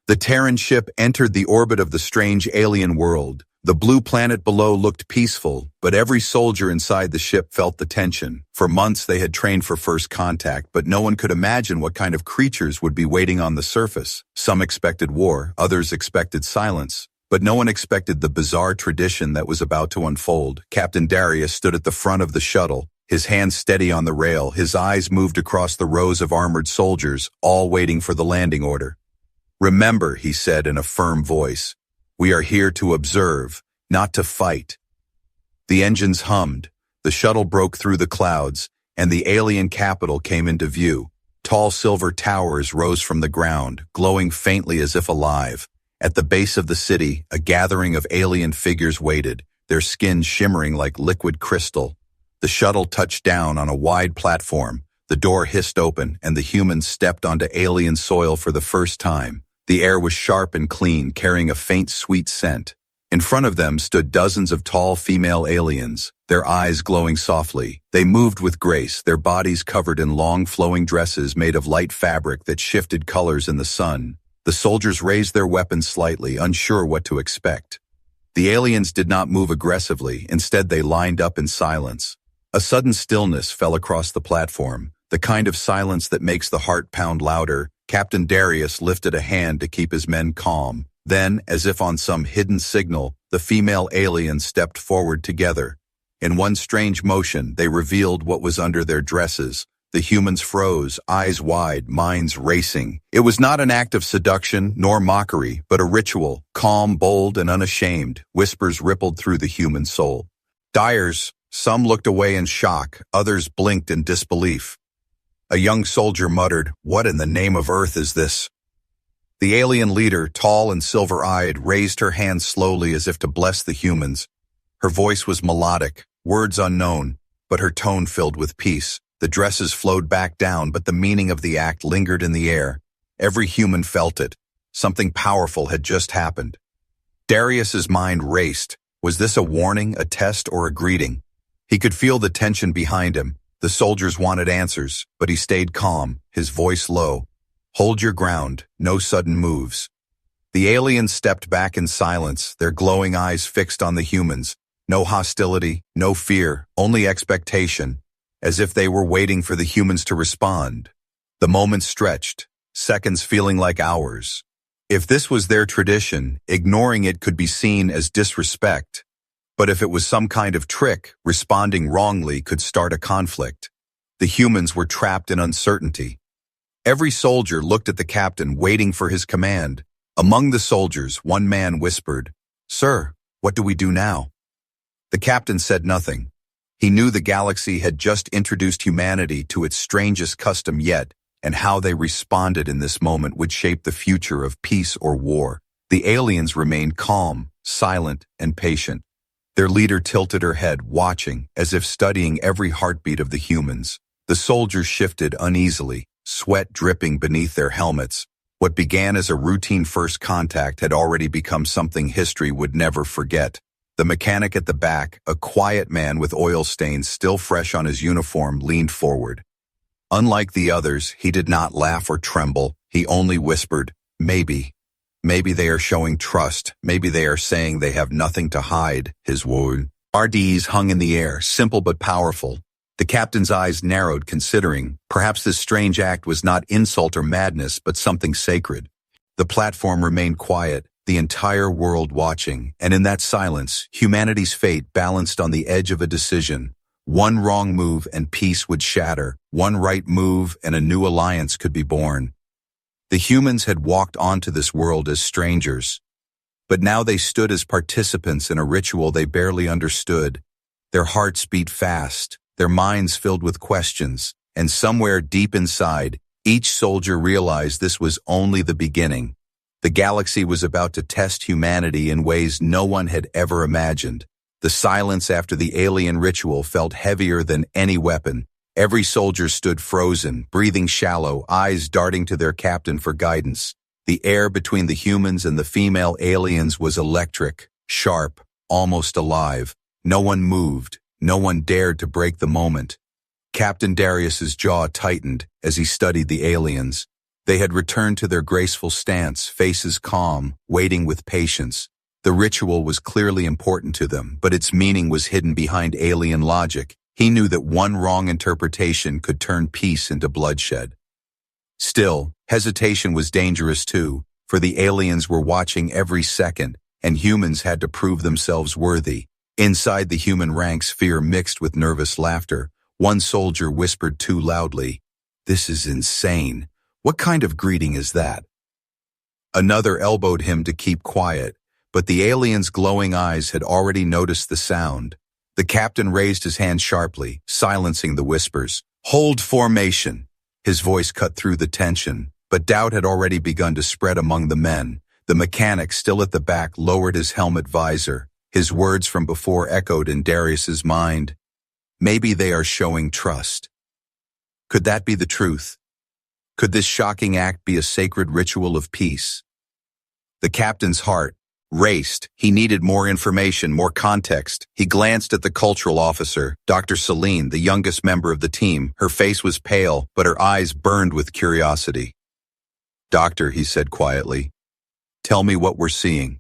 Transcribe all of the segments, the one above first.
The Terran ship entered the orbit of the strange alien world. The blue planet below looked peaceful, but every soldier inside the ship felt the tension. For months they had trained for first contact, but no one could imagine what kind of creatures would be waiting on the surface. Some expected war, others expected silence. But no one expected the bizarre tradition that was about to unfold. Captain Darius stood at the front of the shuttle, his hands steady on the rail. His eyes moved across the rows of armored soldiers, all waiting for the landing order. "Remember," he said in a firm voice, "we are here to observe, not to fight." The engines hummed, the shuttle broke through the clouds, and the alien capital came into view. Tall silver towers rose from the ground, glowing faintly as if alive. At the base of the city, a gathering of alien figures waited, their skin shimmering like liquid crystal. The shuttle touched down on a wide platform. The door hissed open, and the humans stepped onto alien soil for the first time. The air was sharp and clean, carrying a faint, sweet scent. In front of them stood dozens of tall female aliens, their eyes glowing softly. They moved with grace, their bodies covered in long, flowing dresses made of light fabric that shifted colors in the sun. The soldiers raised their weapons slightly, unsure what to expect. The aliens did not move aggressively, instead they lined up in silence. A sudden stillness fell across the platform, the kind of silence that makes the heart pound louder. Captain Darius lifted a hand to keep his men calm. Then, as if on some hidden signal, the female aliens stepped forward together. In one strange motion, they revealed what was under their dresses. The humans froze, eyes wide, minds racing. It was not an act of seduction nor mockery, but a ritual, calm, bold, and unashamed. Whispers rippled through the human soul. Dyers, some looked away in shock, others blinked in disbelief. A young soldier muttered, "What in the name of Earth is this?" The alien leader, tall and silver-eyed, raised her hand slowly as if to bless the humans. Her voice was melodic, words unknown, but her tone filled with peace. The dresses flowed back down, but the meaning of the act lingered in the air. Every human felt it. Something powerful had just happened. Darius's mind raced. Was this a warning, a test, or a greeting? He could feel the tension behind him. The soldiers wanted answers, but he stayed calm, his voice low. "Hold your ground, no sudden moves." The aliens stepped back in silence, their glowing eyes fixed on the humans. No hostility, no fear, only expectation, as if they were waiting for the humans to respond. The moments stretched, seconds feeling like hours. If this was their tradition, ignoring it could be seen as disrespect. But if it was some kind of trick, responding wrongly could start a conflict. The humans were trapped in uncertainty. Every soldier looked at the captain, waiting for his command. Among the soldiers, one man whispered, "Sir, what do we do now?" The captain said nothing. He knew the galaxy had just introduced humanity to its strangest custom yet, and how they responded in this moment would shape the future of peace or war. The aliens remained calm, silent, and patient. Their leader tilted her head, watching, as if studying every heartbeat of the humans. The soldiers shifted uneasily, sweat dripping beneath their helmets. What began as a routine first contact had already become something history would never forget. The mechanic at the back, a quiet man with oil stains still fresh on his uniform, leaned forward. Unlike the others, he did not laugh or tremble. He only whispered, "Maybe. Maybe they are showing trust. Maybe they are saying they have nothing to hide." His words hung in the air, simple but powerful. The captain's eyes narrowed, considering, perhaps this strange act was not insult or madness, but something sacred. The platform remained quiet, the entire world watching, and in that silence, humanity's fate balanced on the edge of a decision. One wrong move and peace would shatter. One right move and a new alliance could be born. The humans had walked onto this world as strangers, but now they stood as participants in a ritual they barely understood. Their hearts beat fast, their minds filled with questions, and somewhere deep inside, each soldier realized this was only the beginning. The galaxy was about to test humanity in ways no one had ever imagined. The silence after the alien ritual felt heavier than any weapon. Every soldier stood frozen, breathing shallow, eyes darting to their captain for guidance. The air between the humans and the female aliens was electric, sharp, almost alive. No one moved. No one dared to break the moment. Captain Darius's jaw tightened as he studied the aliens. They had returned to their graceful stance, faces calm, waiting with patience. The ritual was clearly important to them, but its meaning was hidden behind alien logic. He knew that one wrong interpretation could turn peace into bloodshed. Still, hesitation was dangerous too, for the aliens were watching every second, and humans had to prove themselves worthy. Inside the human ranks, fear mixed with nervous laughter. One soldier whispered too loudly, "This is insane. What kind of greeting is that?" Another elbowed him to keep quiet, but the alien's glowing eyes had already noticed the sound. The captain raised his hand sharply, silencing the whispers. "Hold formation." His voice cut through the tension, but doubt had already begun to spread among the men. The mechanic, still at the back, lowered his helmet visor. His words from before echoed in Darius's mind. Maybe they are showing trust. Could that be the truth? Could this shocking act be a sacred ritual of peace? The captain's heart raced. He needed more information, more context. He glanced at the cultural officer, Dr. Celine, the youngest member of the team. Her face was pale, but her eyes burned with curiosity. "Doctor," he said quietly, "tell me what we're seeing."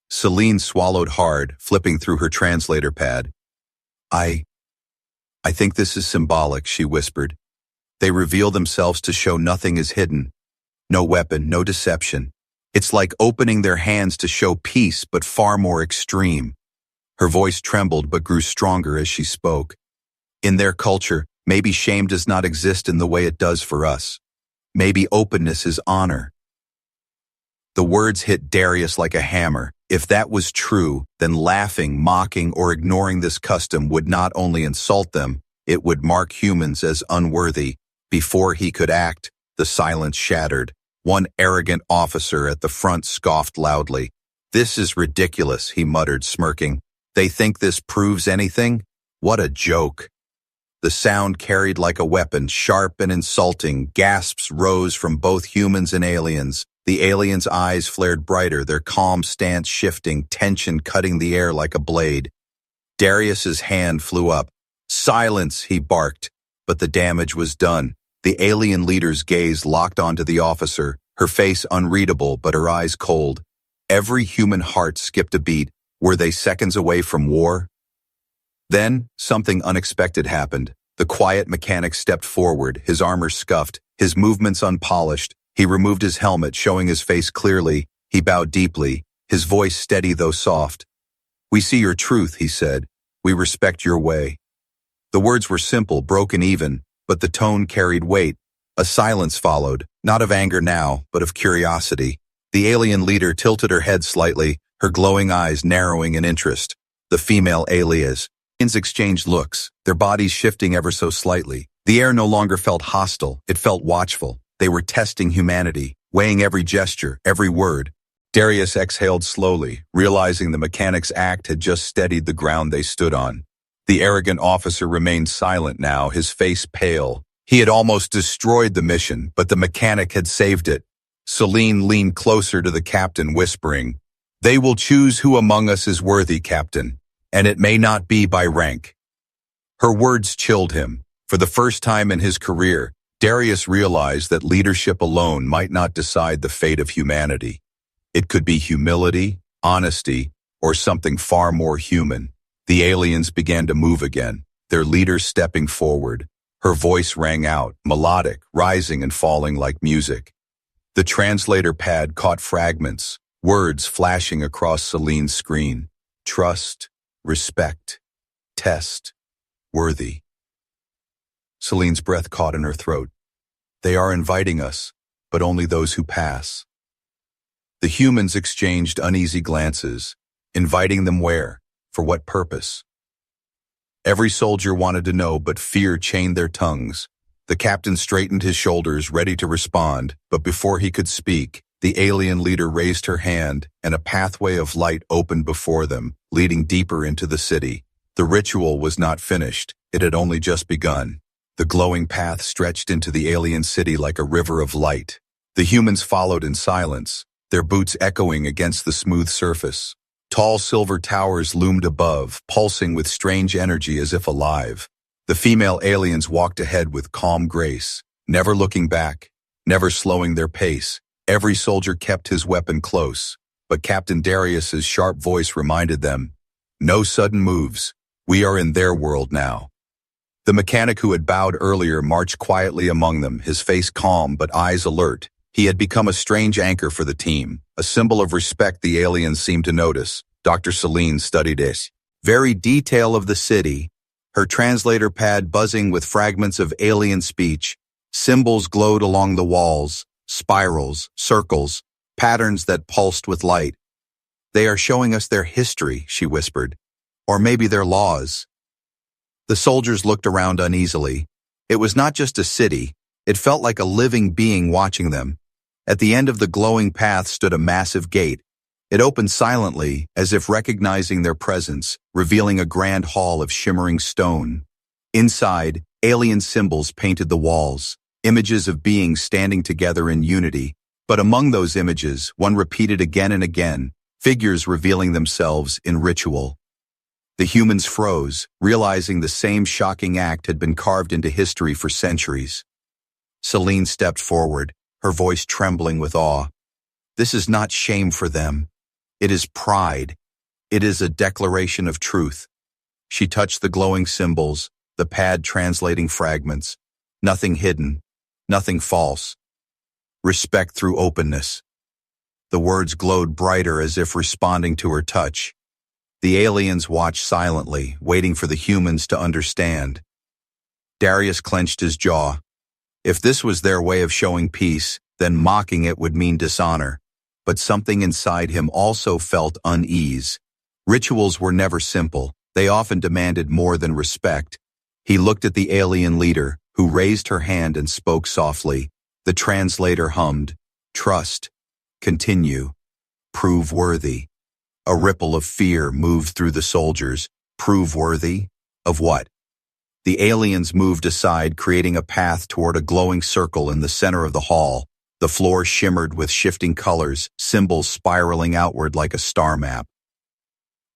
Celine swallowed hard, flipping through her translator pad. I think this is symbolic," she whispered. "They reveal themselves to show nothing is hidden. No weapon, no deception. It's like opening their hands to show peace, but far more extreme." Her voice trembled but grew stronger as she spoke. "In their culture, maybe shame does not exist in the way it does for us. Maybe openness is honor." The words hit Darius like a hammer. If that was true, then laughing, mocking, or ignoring this custom would not only insult them, it would mark humans as unworthy. Before he could act, the silence shattered. One arrogant officer at the front scoffed loudly. "This is ridiculous," he muttered, smirking. "They think this proves anything? What a joke." The sound carried like a weapon, sharp and insulting. Gasps rose from both humans and aliens. The aliens' eyes flared brighter, their calm stance shifting, tension cutting the air like a blade. Darius's hand flew up. "Silence," he barked, but the damage was done. The alien leader's gaze locked onto the officer, her face unreadable but her eyes cold. Every human heart skipped a beat. Were they seconds away from war? Then, something unexpected happened. The quiet mechanic stepped forward, his armor scuffed, his movements unpolished. He removed his helmet, showing his face clearly. He bowed deeply, his voice steady though soft. "We see your truth," he said. "We respect your way." The words were simple, broken even, but the tone carried weight. A silence followed, not of anger now, but of curiosity. The alien leader tilted her head slightly, her glowing eyes narrowing in interest. The female aliens exchanged looks, their bodies shifting ever so slightly. The air no longer felt hostile, it felt watchful. They were testing humanity, weighing every gesture, every word. Darius exhaled slowly, realizing the mechanic's act had just steadied the ground they stood on. The arrogant officer remained silent now, his face pale. He had almost destroyed the mission, but the mechanic had saved it. Celine leaned closer to the captain, whispering, "They will choose who among us is worthy, Captain, and it may not be by rank." Her words chilled him. For the first time in his career, Darius realized that leadership alone might not decide the fate of humanity. It could be humility, honesty, or something far more human. The aliens began to move again, their leader stepping forward. Her voice rang out, melodic, rising and falling like music. The translator pad caught fragments, words flashing across Celine's screen. Trust, respect, test, worthy. Celine's breath caught in her throat. "They are inviting us, but only those who pass." The humans exchanged uneasy glances. Inviting them where? For what purpose? Every soldier wanted to know, but fear chained their tongues. The captain straightened his shoulders, ready to respond, but before he could speak, the alien leader raised her hand, and a pathway of light opened before them, leading deeper into the city. The ritual was not finished. It had only just begun. The glowing path stretched into the alien city like a river of light. The humans followed in silence, their boots echoing against the smooth surface. Tall silver towers loomed above, pulsing with strange energy as if alive. The female aliens walked ahead with calm grace, never looking back, never slowing their pace. Every soldier kept his weapon close, but Captain Darius's sharp voice reminded them, "No sudden moves. We are in their world now." The mechanic who had bowed earlier marched quietly among them, his face calm but eyes alert. He had become a strange anchor for the team, a symbol of respect the aliens seemed to notice. Dr. Celine studied it. Very detail of the city, her translator pad buzzing with fragments of alien speech. Symbols glowed along the walls, spirals, circles, patterns that pulsed with light. "They are showing us their history," she whispered. "Or maybe their laws." The soldiers looked around uneasily. It was not just a city, it felt like a living being watching them. At the end of the glowing path stood a massive gate. It opened silently, as if recognizing their presence, revealing a grand hall of shimmering stone. Inside, alien symbols painted the walls, images of beings standing together in unity. But among those images, one repeated again and again, figures revealing themselves in ritual. The humans froze, realizing the same shocking act had been carved into history for centuries. Celine stepped forward, her voice trembling with awe. "This is not shame for them. It is pride. It is a declaration of truth." She touched the glowing symbols, the pad translating fragments. Nothing hidden, nothing false. Respect through openness. The words glowed brighter as if responding to her touch. The aliens watched silently, waiting for the humans to understand. Darius clenched his jaw. If this was their way of showing peace, then mocking it would mean dishonor. But something inside him also felt unease. Rituals were never simple. They often demanded more than respect. He looked at the alien leader, who raised her hand and spoke softly. The translator hummed, "Trust. Continue. Prove worthy." A ripple of fear moved through the soldiers. Prove worthy? Of what? The aliens moved aside, creating a path toward a glowing circle in the center of the hall. The floor shimmered with shifting colors, symbols spiraling outward like a star map.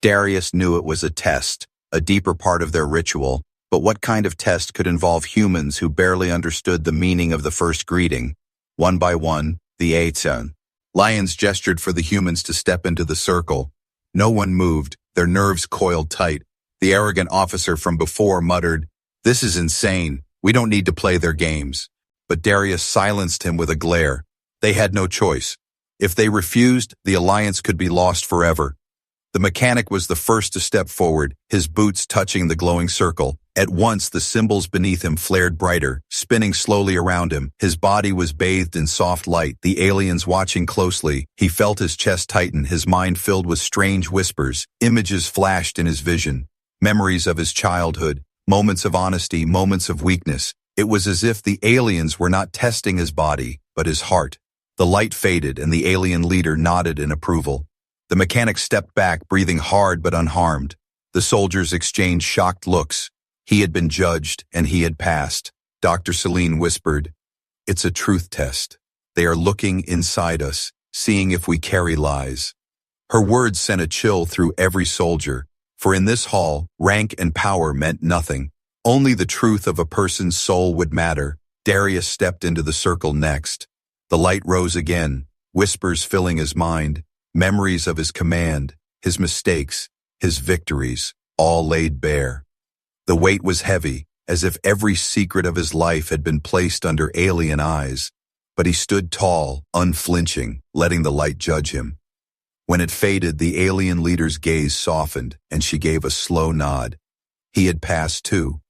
Darius knew it was a test, a deeper part of their ritual, but what kind of test could involve humans who barely understood the meaning of the first greeting? One by one, the lions gestured for the humans to step into the circle. No one moved, their nerves coiled tight. The arrogant officer from before muttered, "This is insane. We don't need to play their games." But Darius silenced him with a glare. They had no choice. If they refused, the alliance could be lost forever. The mechanic was the first to step forward, his boots touching the glowing circle. At once the symbols beneath him flared brighter, spinning slowly around him. His body was bathed in soft light, the aliens watching closely. He felt his chest tighten, his mind filled with strange whispers. Images flashed in his vision. Memories of his childhood, moments of honesty, moments of weakness. It was as if the aliens were not testing his body, but his heart. The light faded and the alien leader nodded in approval. The mechanic stepped back, breathing hard but unharmed. The soldiers exchanged shocked looks. He had been judged, and he had passed. Dr. Celine whispered, "It's a truth test. They are looking inside us, seeing if we carry lies." Her words sent a chill through every soldier, for in this hall, rank and power meant nothing. Only the truth of a person's soul would matter. Darius stepped into the circle next. The light rose again, whispers filling his mind. Memories of his command, his mistakes, his victories, all laid bare. The weight was heavy, as if every secret of his life had been placed under alien eyes. But he stood tall, unflinching, letting the light judge him. When it faded, the alien leader's gaze softened, and she gave a slow nod. He had passed too.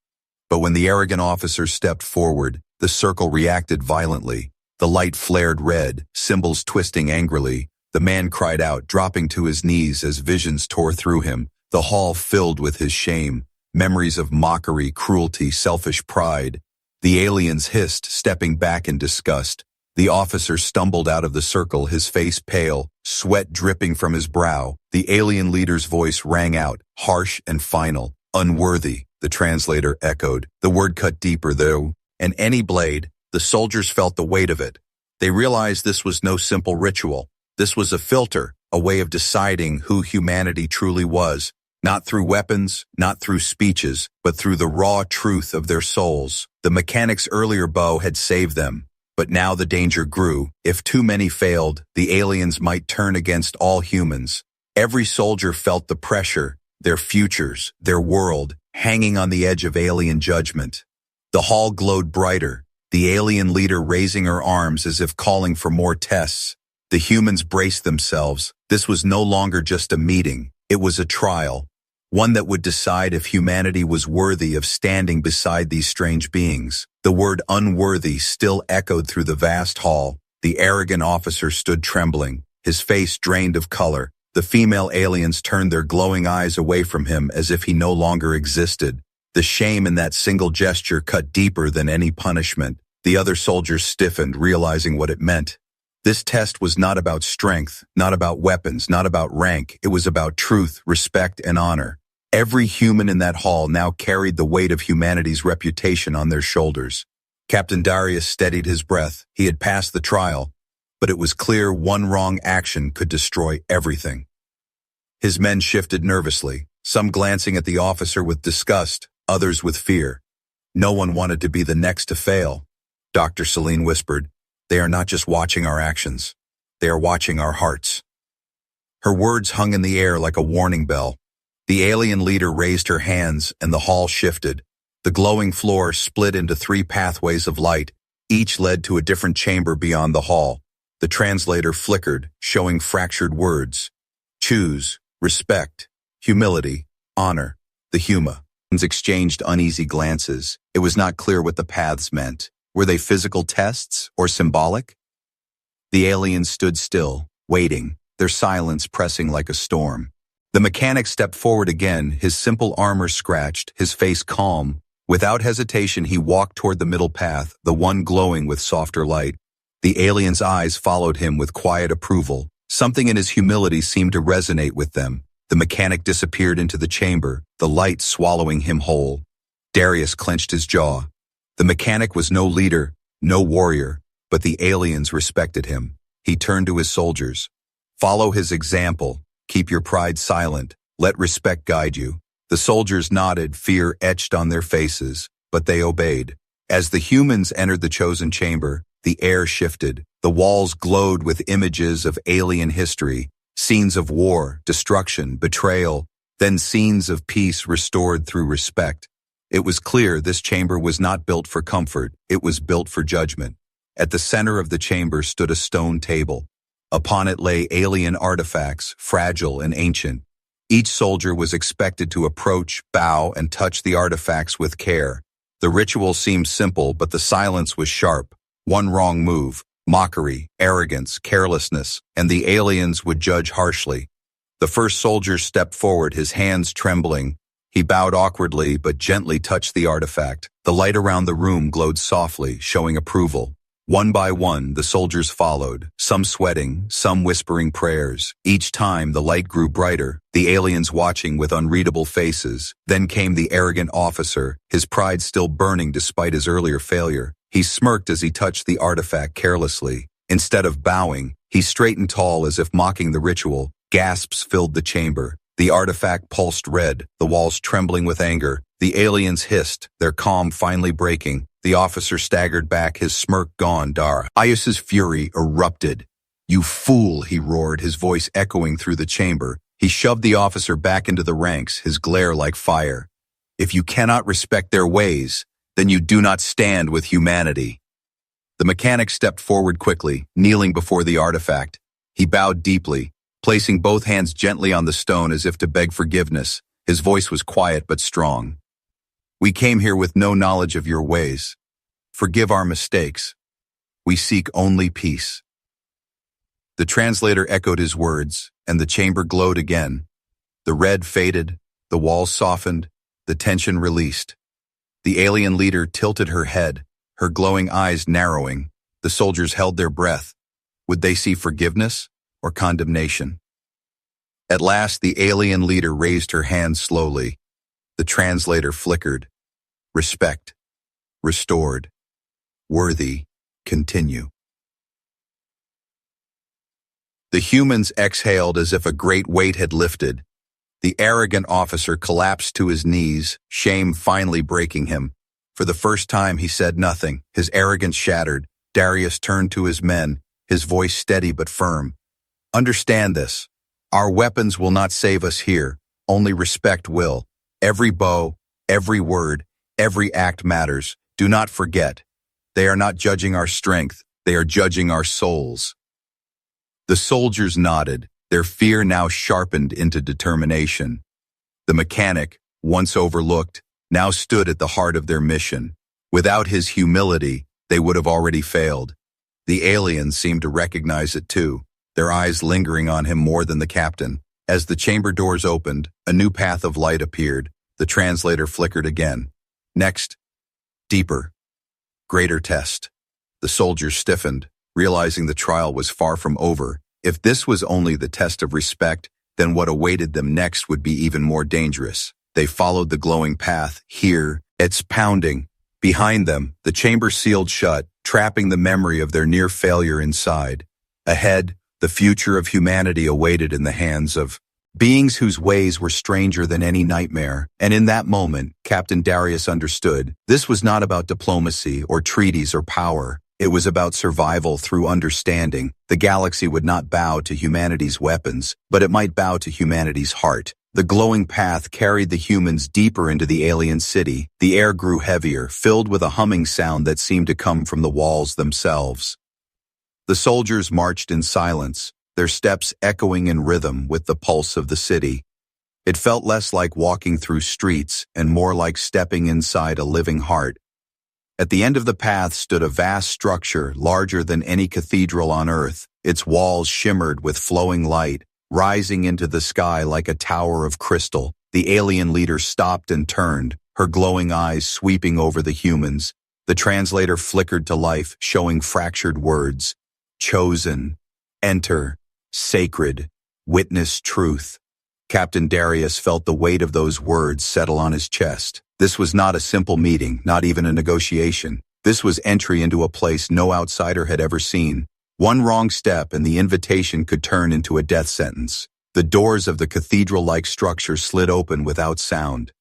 But when the arrogant officer stepped forward, the circle reacted violently. The light flared red, symbols twisting angrily. The man cried out, dropping to his knees as visions tore through him. The hall filled with his shame, memories of mockery, cruelty, selfish pride. The aliens hissed, stepping back in disgust. The officer stumbled out of the circle, his face pale, sweat dripping from his brow. The alien leader's voice rang out, harsh and final. "Unworthy," the translator echoed. The word cut deeper, though, and any blade. The soldiers felt the weight of it. They realized this was no simple ritual. This was a filter, a way of deciding who humanity truly was, not through weapons, not through speeches, but through the raw truth of their souls. The mechanic's earlier bow had saved them, But now the danger grew. If too many failed, the aliens might turn against all humans. Every soldier felt the pressure, their futures, their world, hanging on the edge of alien judgment. The hall glowed brighter, the alien leader raising her arms as if calling for more tests. The humans braced themselves. This was no longer just a meeting. It was a trial, one that would decide if humanity was worthy of standing beside these strange beings. The word unworthy still echoed through the vast hall. The arrogant officer stood trembling, his face drained of color. The female aliens turned their glowing eyes away from him as if he no longer existed. The shame in that single gesture cut deeper than any punishment. The other soldiers stiffened, realizing what it meant. This test was not about strength, not about weapons, not about rank. It was about truth, respect, and honor. Every human in that hall now carried the weight of humanity's reputation on their shoulders. Captain Darius steadied his breath. He had passed the trial, but it was clear one wrong action could destroy everything. His men shifted nervously, some glancing at the officer with disgust, others with fear. No one wanted to be the next to fail. Dr. Celine whispered, "They are not just watching our actions. They are watching our hearts." Her words hung in the air like a warning bell. The alien leader raised her hands and the hall shifted. The glowing floor split into 3 pathways of light. Each led to a different chamber beyond the hall. The translator flickered, showing fractured words. Choose, respect, humility, honor. The humans exchanged uneasy glances. It was not clear what the paths meant. Were they physical tests or symbolic? The aliens stood still, waiting, their silence pressing like a storm. The mechanic stepped forward again, his simple armor scratched, his face calm. Without hesitation, he walked toward the middle path, the one glowing with softer light. The alien's eyes followed him with quiet approval. Something in his humility seemed to resonate with them. The mechanic disappeared into the chamber, the light swallowing him whole. Darius clenched his jaw. The mechanic was no leader, no warrior, but the aliens respected him. He turned to his soldiers. Follow his example. Keep your pride silent. Let respect guide you. The soldiers nodded, fear etched on their faces, but they obeyed. As the humans entered the chosen chamber, the air shifted. The walls glowed with images of alien history, scenes of war, destruction, betrayal, then scenes of peace restored through respect. It was clear this chamber was not built for comfort, it was built for judgment. At the center of the chamber stood a stone table. Upon it lay alien artifacts, fragile and ancient. Each soldier was expected to approach, bow, and touch the artifacts with care. The ritual seemed simple, but the silence was sharp. One wrong move, mockery, arrogance, carelessness, and the aliens would judge harshly. The first soldier stepped forward, his hands trembling. He bowed awkwardly but gently touched the artifact. The light around the room glowed softly, showing approval. One by one, the soldiers followed, some sweating, some whispering prayers. Each time, the light grew brighter, the aliens watching with unreadable faces. Then came the arrogant officer, his pride still burning despite his earlier failure. He smirked as he touched the artifact carelessly. Instead of bowing, he straightened tall as if mocking the ritual. Gasps filled the chamber. The artifact pulsed red, the walls trembling with anger. The aliens hissed, their calm finally breaking. The officer staggered back, his smirk gone. Darius's fury erupted. "You fool," he roared, his voice echoing through the chamber. He shoved the officer back into the ranks, his glare like fire. "If you cannot respect their ways, then you do not stand with humanity." The mechanic stepped forward quickly, kneeling before the artifact. He bowed deeply, placing both hands gently on the stone as if to beg forgiveness. His voice was quiet but strong. "We came here with no knowledge of your ways. Forgive our mistakes. We seek only peace." The translator echoed his words, and the chamber glowed again. The red faded, the walls softened, the tension released. The alien leader tilted her head, her glowing eyes narrowing. The soldiers held their breath. Would they see forgiveness or condemnation? At last, the alien leader raised her hand slowly. The translator flickered. Respect. Restored. Worthy. Continue. The humans exhaled as if a great weight had lifted. The arrogant officer collapsed to his knees, shame finally breaking him. For the first time, he said nothing, his arrogance shattered. Darius turned to his men, his voice steady but firm. Understand this. Our weapons will not save us here. Only respect will. Every bow, every word, every act matters. Do not forget. They are not judging our strength. They are judging our souls. The soldiers nodded, their fear now sharpened into determination. The mechanic, once overlooked, now stood at the heart of their mission. Without his humility, they would have already failed. The aliens seemed to recognize it too, their eyes lingering on him more than the captain. As the chamber doors opened, a new path of light appeared. The translator flickered again. Next, deeper, greater test. The soldiers stiffened, realizing the trial was far from over. If this was only the test of respect, then what awaited them next would be even more dangerous. They followed the glowing path. Here, it's pounding. Behind them, the chamber sealed shut, trapping the memory of their near failure inside. Ahead, the future of humanity awaited in the hands of beings whose ways were stranger than any nightmare. And in that moment, Captain Darius understood, this was not about diplomacy or treaties or power. It was about survival through understanding. The galaxy would not bow to humanity's weapons, but it might bow to humanity's heart. The glowing path carried the humans deeper into the alien city. The air grew heavier, filled with a humming sound that seemed to come from the walls themselves. The soldiers marched in silence, their steps echoing in rhythm with the pulse of the city. It felt less like walking through streets and more like stepping inside a living heart. At the end of the path stood a vast structure larger than any cathedral on Earth. Its walls shimmered with flowing light, rising into the sky like a tower of crystal. The alien leader stopped and turned, her glowing eyes sweeping over the humans. The translator flickered to life, showing fractured words. Chosen, enter, sacred, witness truth. Captain Darius felt the weight of those words settle on his chest. This was not a simple meeting, not even a negotiation. This was entry into a place no outsider had ever seen. One wrong step and the invitation could turn into a death sentence. The doors of the cathedral-like structure slid open without sound.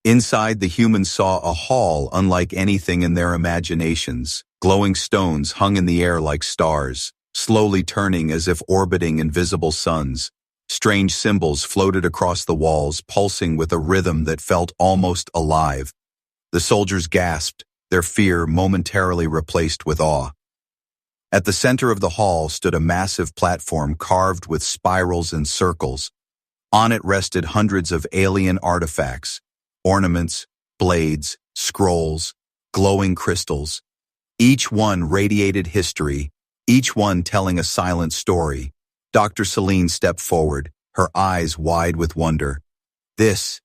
Inside, the humans saw a hall unlike anything in their imaginations. Glowing stones hung in the air like stars, slowly turning as if orbiting invisible suns. Strange symbols floated across the walls, pulsing with a rhythm that felt almost alive. The soldiers gasped, their fear momentarily replaced with awe. At the center of the hall stood a massive platform carved with spirals and circles. On it rested hundreds of alien artifacts, ornaments, blades, scrolls, glowing crystals. Each one radiated history, each one telling a silent story. Dr. Celine stepped forward, her eyes wide with wonder. This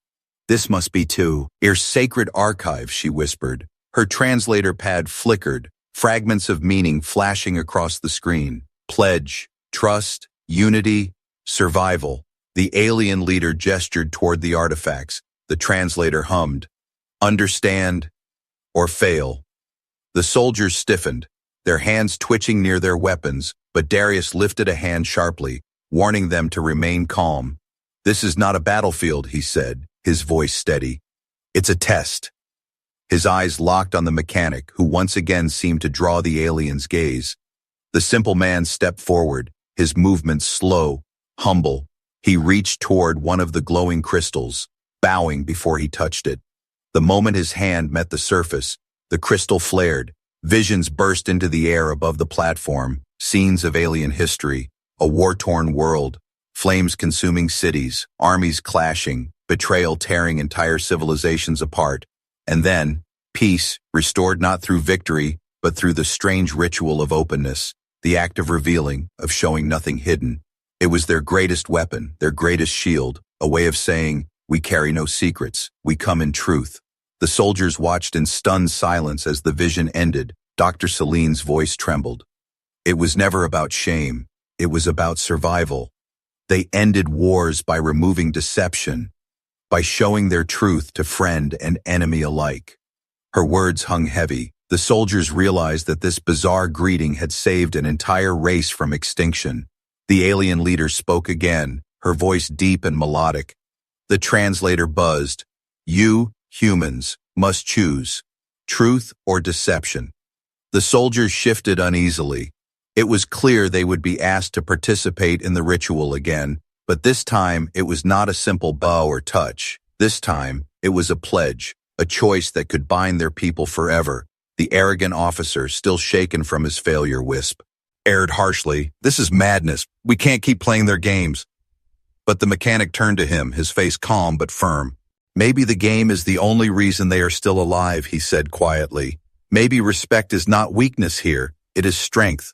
must be too. Your sacred archive, she whispered. Her translator pad flickered, fragments of meaning flashing across the screen. Pledge, trust, unity, survival. The alien leader gestured toward the artifacts. The translator hummed. Understand or fail. The soldiers stiffened, their hands twitching near their weapons, but Darius lifted a hand sharply, warning them to remain calm. This is not a battlefield, he said, his voice steady. It's a test. His eyes locked on the mechanic, who once again seemed to draw the alien's gaze. The simple man stepped forward, his movements slow, humble. He reached toward one of the glowing crystals, bowing before he touched it. The moment his hand met the surface, the crystal flared. Visions burst into the air above the platform, scenes of alien history, a war-torn world, flames consuming cities, armies clashing, betrayal tearing entire civilizations apart. And then, peace, restored not through victory, but through the strange ritual of openness, the act of revealing, of showing nothing hidden. It was their greatest weapon, their greatest shield, a way of saying, we carry no secrets, we come in truth. The soldiers watched in stunned silence as the vision ended. Dr. Celine's voice trembled. It was never about shame. It was about survival. They ended wars by removing deception, by showing their truth to friend and enemy alike. Her words hung heavy. The soldiers realized that this bizarre greeting had saved an entire race from extinction. The alien leader spoke again, her voice deep and melodic. The translator buzzed. You, humans, must choose truth or deception. The soldiers shifted uneasily. It was clear they would be asked to participate in the ritual again, but this time it was not a simple bow or touch. This time, it was a pledge, a choice that could bind their people forever. The arrogant officer, still shaken from his failure, aired harshly, "This is madness. We can't keep playing their games." But the mechanic turned to him, his face calm but firm. "Maybe the game is the only reason they are still alive," he said quietly. "Maybe respect is not weakness here, it is strength."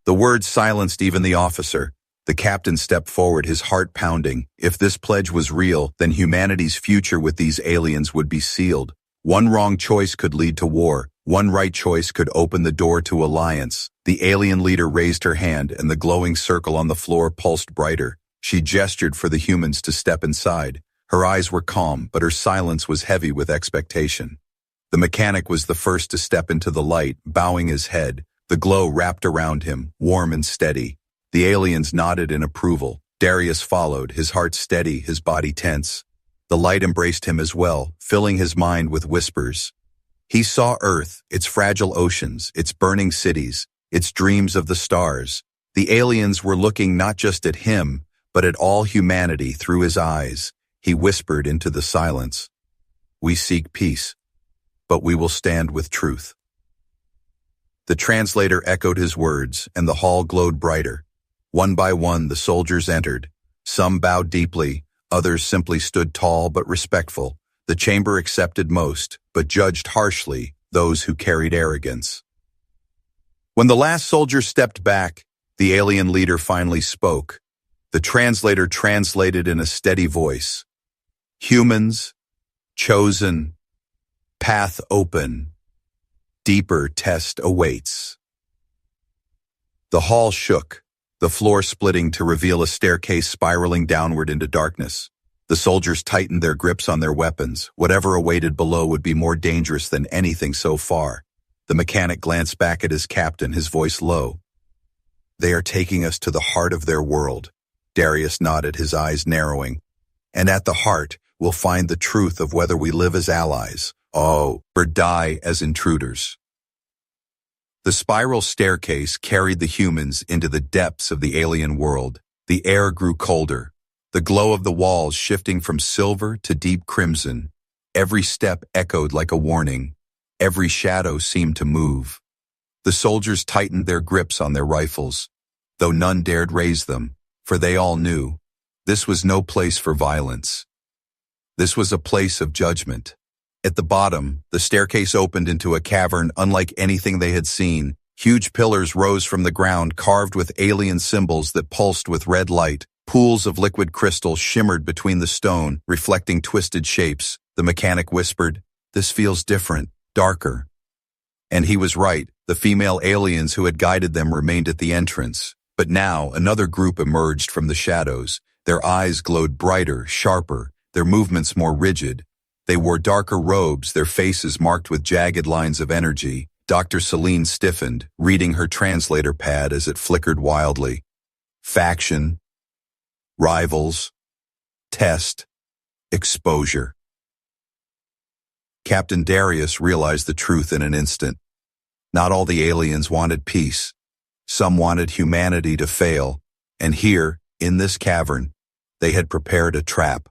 The words silenced even the officer. The captain stepped forward, his heart pounding. If this pledge was real, then humanity's future with these aliens would be sealed. One wrong choice could lead to war. One right choice could open the door to alliance. The alien leader raised her hand, and the glowing circle on the floor pulsed brighter. She gestured for the humans to step inside. Her eyes were calm, but her silence was heavy with expectation. The mechanic was the first to step into the light, bowing his head. The glow wrapped around him, warm and steady. The aliens nodded in approval. Darius followed, his heart steady, his body tense. The light embraced him as well, filling his mind with whispers. He saw Earth, its fragile oceans, its burning cities, its dreams of the stars. The aliens were looking not just at him, but at all humanity through his eyes. He whispered into the silence, "We seek peace, but we will stand with truth." The translator echoed his words, and the hall glowed brighter. One by one, the soldiers entered. Some bowed deeply, others simply stood tall but respectful. The chamber accepted most, but judged harshly those who carried arrogance. When the last soldier stepped back, the alien leader finally spoke. The translator translated in a steady voice. "Humans, chosen, path open, deeper test awaits." The hall shook, the floor splitting to reveal a staircase spiraling downward into darkness. The soldiers tightened their grips on their weapons. Whatever awaited below would be more dangerous than anything so far. The mechanic glanced back at his captain, his voice low. "They are taking us to the heart of their world." Darius nodded, his eyes narrowing. "And at the heart, we'll find the truth of whether we live as allies, or die as intruders." The spiral staircase carried the humans into the depths of the alien world. The air grew colder, the glow of the walls shifting from silver to deep crimson. Every step echoed like a warning. Every shadow seemed to move. The soldiers tightened their grips on their rifles, though none dared raise them, for they all knew this was no place for violence. This was a place of judgment. At the bottom, the staircase opened into a cavern unlike anything they had seen. Huge pillars rose from the ground, carved with alien symbols that pulsed with red light. Pools of liquid crystal shimmered between the stone, reflecting twisted shapes. The mechanic whispered, "This feels different, darker." And he was right. The female aliens who had guided them remained at the entrance. But now, another group emerged from the shadows. Their eyes glowed brighter, sharper, their movements more rigid. They wore darker robes, their faces marked with jagged lines of energy. Dr. Celine stiffened, reading her translator pad as it flickered wildly. Faction, rivals, test, exposure. Captain Darius realized the truth in an instant. Not all the aliens wanted peace. Some wanted humanity to fail, and here, in this cavern, they had prepared a trap.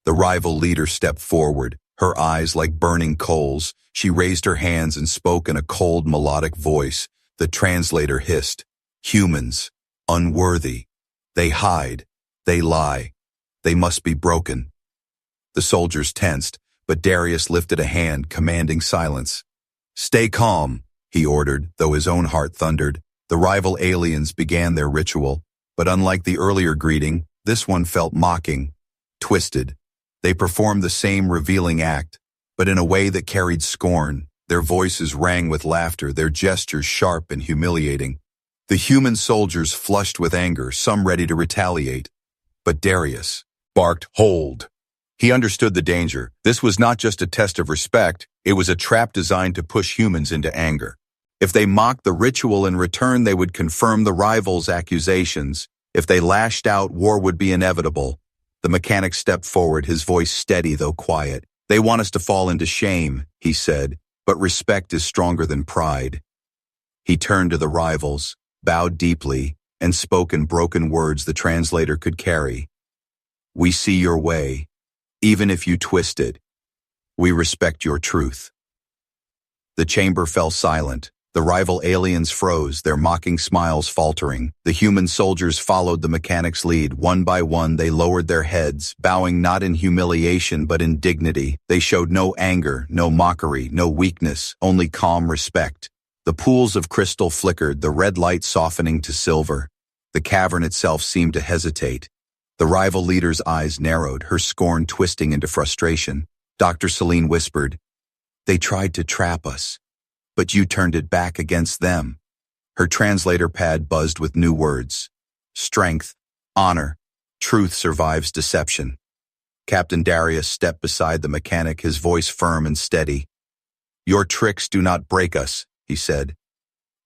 The rival leader stepped forward, her eyes like burning coals. She raised her hands and spoke in a cold, melodic voice. The translator hissed, "Humans, unworthy. They hide. They lie. They must be broken." The soldiers tensed, but Darius lifted a hand, commanding silence. "Stay calm," he ordered, though his own heart thundered. The rival aliens began their ritual, but unlike the earlier greeting, this one felt mocking, twisted. They performed the same revealing act, but in a way that carried scorn. Their voices rang with laughter, their gestures sharp and humiliating. The human soldiers flushed with anger, some ready to retaliate. But Darius barked, "Hold!" He understood the danger. This was not just a test of respect, it was a trap designed to push humans into anger. If they mocked the ritual in return, they would confirm the rivals' accusations. If they lashed out, war would be inevitable. The mechanic stepped forward, his voice steady though quiet. "They want us to fall into shame," he said, "but respect is stronger than pride. He turned to the rivals, bowed deeply, and spoke in broken words the translator could carry. We see your way, even if you twist it. We respect your truth. The chamber fell silent. The rival aliens froze, their mocking smiles faltering. The human soldiers followed the mechanic's lead. One by one, they lowered their heads, bowing not in humiliation but in dignity. They showed no anger, no mockery, no weakness, only calm respect. The pools of crystal flickered, the red light softening to silver. The cavern itself seemed to hesitate. The rival leader's eyes narrowed, her scorn twisting into frustration. Dr. Celine whispered, "They tried to trap us, but you turned it back against them." Her translator pad buzzed with new words. Strength, honor, truth survives deception. Captain Darius stepped beside the mechanic, his voice firm and steady. Your tricks do not break us, he said.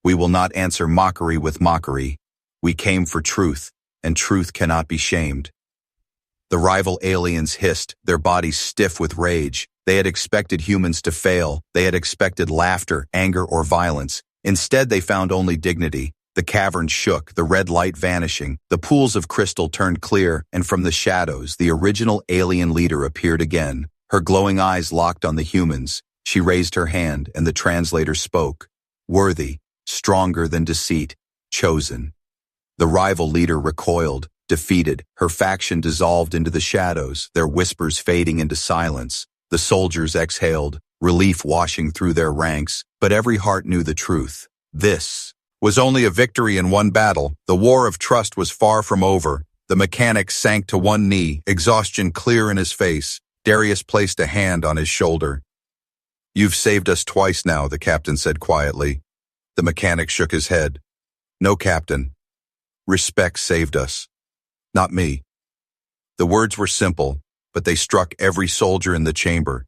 We will not answer mockery with mockery. We came for truth, and truth cannot be shamed. The rival aliens hissed, their bodies stiff with rage. They had expected humans to fail. They had expected laughter, anger, or violence. Instead, they found only dignity. The cavern shook, the red light vanishing. The pools of crystal turned clear, and from the shadows, the original alien leader appeared again. Her glowing eyes locked on the humans. She raised her hand, and the translator spoke. Worthy, stronger than deceit, chosen. The rival leader recoiled, defeated. Her faction dissolved into the shadows, their whispers fading into silence. The soldiers exhaled, relief washing through their ranks, but every heart knew the truth. This was only a victory in one battle. The war of trust was far from over. The mechanic sank to one knee, exhaustion clear in his face. Darius placed a hand on his shoulder. You've saved us twice now, the captain said quietly. The mechanic shook his head. No, Captain. Respect saved us. Not me. The words were simple, but they struck every soldier in the chamber.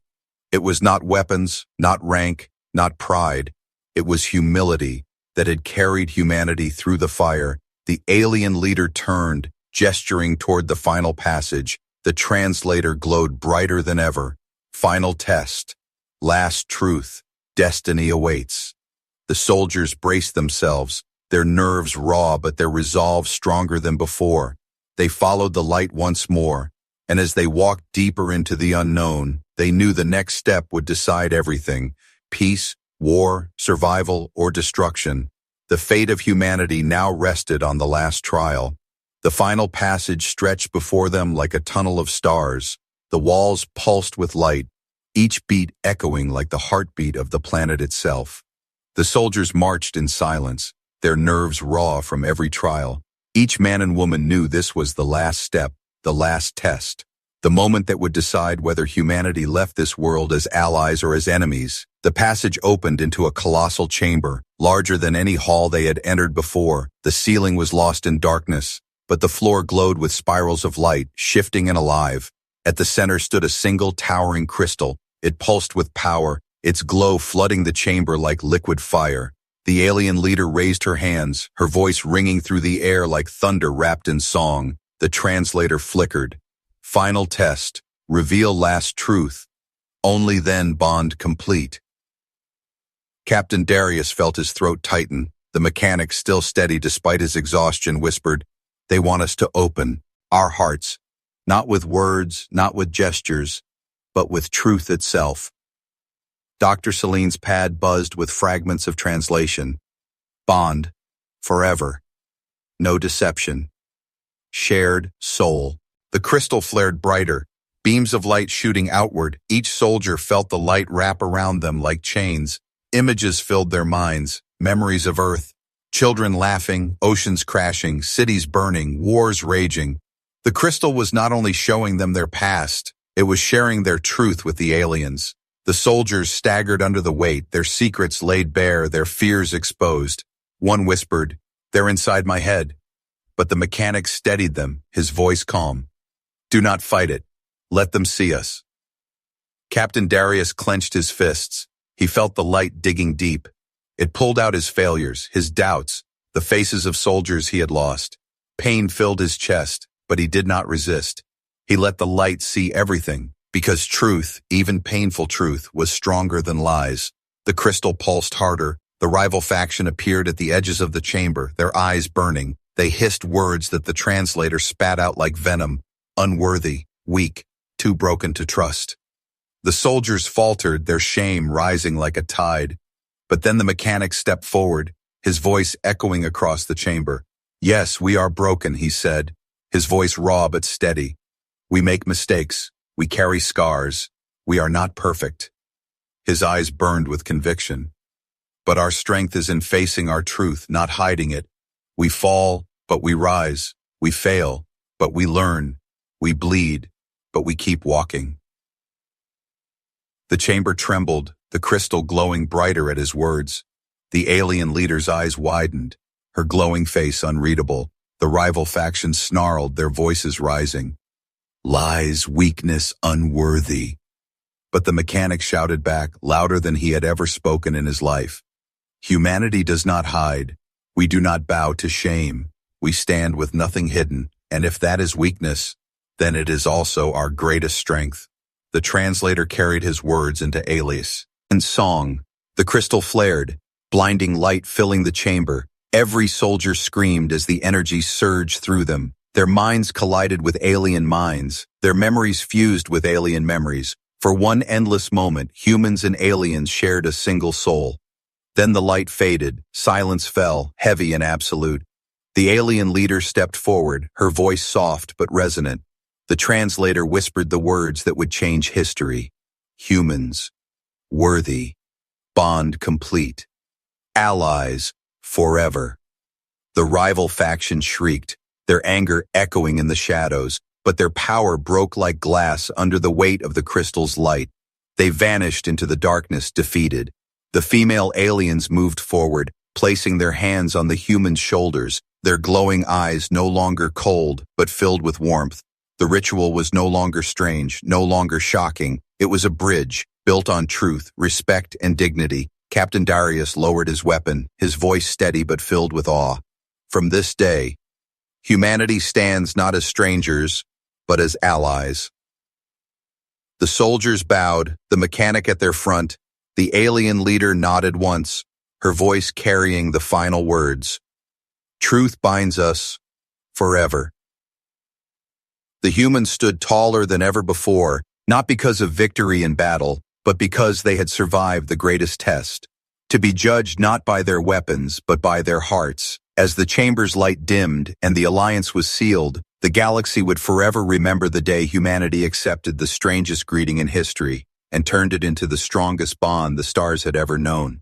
It was not weapons, not rank, not pride. It was humility that had carried humanity through the fire. The alien leader turned, gesturing toward the final passage. The translator glowed brighter than ever. Final test. Last truth. Destiny awaits. The soldiers braced themselves, their nerves raw but their resolve stronger than before. They followed the light once more, and as they walked deeper into the unknown, they knew the next step would decide everything. Peace, war, survival, or destruction. The fate of humanity now rested on the last trial. The final passage stretched before them like a tunnel of stars. The walls pulsed with light, each beat echoing like the heartbeat of the planet itself. The soldiers marched in silence, their nerves raw from every trial. Each man and woman knew this was the last step, the last test, the moment that would decide whether humanity left this world as allies or as enemies. The passage opened into a colossal chamber, larger than any hall they had entered before. The ceiling was lost in darkness, but the floor glowed with spirals of light, shifting and alive. At the center stood a single towering crystal. It pulsed with power, its glow flooding the chamber like liquid fire. The alien leader raised her hands, her voice ringing through the air like thunder wrapped in song. The translator flickered. Final test. Reveal last truth. Only then bond complete. Captain Darius felt his throat tighten. The mechanic, still steady despite his exhaustion, whispered, They want us to open our hearts, not with words, not with gestures, but with truth itself. Dr. Celine's pad buzzed with fragments of translation. Bond. Forever. No deception. Shared soul. The crystal flared brighter, beams of light shooting outward. Each soldier felt the light wrap around them like chains. Images filled their minds, memories of Earth. Children laughing, oceans crashing, cities burning, wars raging. The crystal was not only showing them their past, it was sharing their truth with the aliens. The soldiers staggered under the weight, their secrets laid bare, their fears exposed. One whispered, They're inside my head. But the mechanic steadied them, his voice calm. Do not fight it. Let them see us. Captain Darius clenched his fists. He felt the light digging deep. It pulled out his failures, his doubts, the faces of soldiers he had lost. Pain filled his chest, but he did not resist. He let the light see everything, because truth, even painful truth, was stronger than lies. The crystal pulsed harder, The rival faction appeared at the edges of the chamber, their eyes burning. They hissed words that the translator spat out like venom. Unworthy, weak, too broken to trust. The soldiers faltered, their shame rising like a tide. But then the mechanic stepped forward, his voice echoing across the chamber. Yes, we are broken, he said, his voice raw but steady. We make mistakes. We carry scars. We are not perfect. His eyes burned with conviction. But our strength is in facing our truth, not hiding it. We fall, but we rise. We fail, but we learn. We bleed, but we keep walking. The chamber trembled, the crystal glowing brighter at his words. The alien leader's eyes widened, her glowing face unreadable. The rival factions snarled, their voices rising. Lies, weakness, unworthy. But the mechanic shouted back, louder than he had ever spoken in his life. Humanity does not hide. We do not bow to shame. We stand with nothing hidden, and if that is weakness, then it is also our greatest strength. The translator carried his words into Alias. In song, the crystal flared, blinding light filling the chamber. Every soldier screamed as the energy surged through them. Their minds collided with alien minds. Their memories fused with alien memories. For one endless moment, humans and aliens shared a single soul. Then the light faded, silence fell, heavy and absolute. The alien leader stepped forward, her voice soft but resonant. The translator whispered the words that would change history. Humans, worthy, bond complete. Allies, forever. The rival faction shrieked, their anger echoing in the shadows, but their power broke like glass under the weight of the crystal's light. They vanished into the darkness, defeated. The female aliens moved forward, placing their hands on the human shoulders, their glowing eyes no longer cold, but filled with warmth. The ritual was no longer strange, no longer shocking. It was a bridge, built on truth, respect, and dignity. Captain Darius lowered his weapon, his voice steady but filled with awe. From this day, humanity stands not as strangers, but as allies. The soldiers bowed, the mechanic at their front. The alien leader nodded once, her voice carrying the final words. Truth binds us forever. The humans stood taller than ever before, not because of victory in battle, but because they had survived the greatest test. To be judged not by their weapons, but by their hearts. As the chamber's light dimmed and the alliance was sealed, the galaxy would forever remember the day humanity accepted the strangest greeting in history and turned it into the strongest bond the stars had ever known.